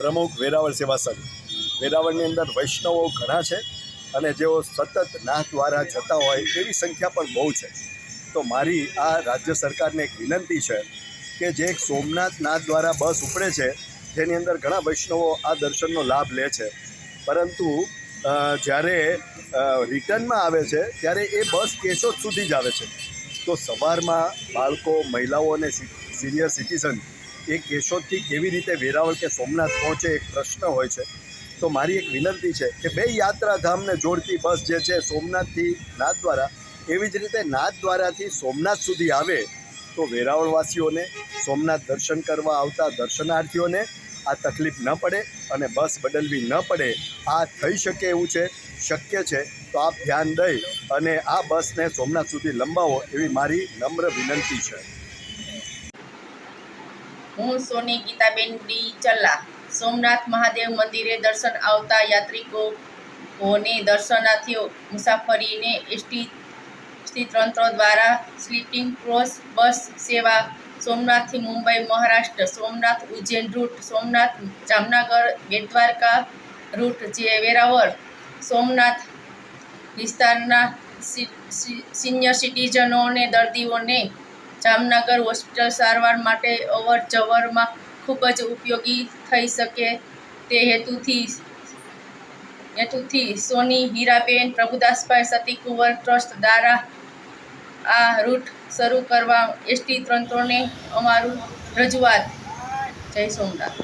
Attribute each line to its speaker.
Speaker 1: પ્રમુખ વેરાવળ સેવા સંઘ. વેરાવળની અંદર વૈષ્ણવો ઘણા છે અને જેઓ સતત નાથ દ્વારા જતા હોય એવી સંખ્યા પણ બહુ છે. તો મારી આ રાજ્ય સરકારને એક વિનંતી છે કે જે એક સોમનાથ નાથ દ્વારા બસ ઉપડે છે, જેની અંદર ઘણા વૈષ્ણવો આ દર્શનનો લાભ લે છે, પરંતુ જ્યારે રિટર્નમાં આવે છે ત્યારે એ બસ કેશોદ સુધી જ આવે છે. તો સવારમાં બાળકો, મહિલાઓ અને સિનિયર સિટીઝન એ કેશોદથી કેવી રીતે વેરાવળ કે સોમનાથ પહોંચે એક પ્રશ્ન હોય છે. તો મારી એક વિનંતી છે કે બે યાત્રાધામને જોડતી બસ જે છે સોમનાથથી નાથ દ્વારા, એવી જ રીતે નાથ દ્વારાથી સોમનાથ સુધી આવે તો વેરાવળવાસીઓને, સોમનાથ દર્શન કરવા આવતા દર્શનાર્થીઓને આ તકલીફ ન પડે અને બસ બદલવી ન પડે. આ થઈ શકે એવું છે, શક્ય છે. તો આપ ધ્યાન દઈ અને આ બસને સોમનાથ સુધી લંબાવો એવી મારી નમ્ર વિનંતી છે.
Speaker 2: હું સોની ગીતાબેન ડી ચલ્લા સોમનાથ મહાદેવ મંદિરે દર્શન આવતા યાત્રિકોને દર્શનાર્થીઓ મુસાફરીને એસટી તંત્ર દ્વારા સ્લીપિંગ ક્રોસ બસ સેવા, સોમનાથથી મુંબઈ મહારાષ્ટ્ર, સોમનાથ ઉજ્જૈન રૂટ, સોમનાથ જામનગર બેટ દ્વારકા રૂટ, જે વેરાવળ સોમનાથ વિસ્તારના સિનિયર સિટીઝનો અને દર્દીઓને જામનગર હોસ્પિટલ સારવાર માટે અવર જવરમાં ખૂબ જ ઉપયોગી થઈ શકે તે હેતુથી સોની હીરાબેન પ્રભુદાસભાઈ સતીકુંવર ટ્રસ્ટ દ્વારા આ રૂટ શરૂ કરવા એસટી તંત્રને અમારું રજૂઆત. જય સોમનાથ.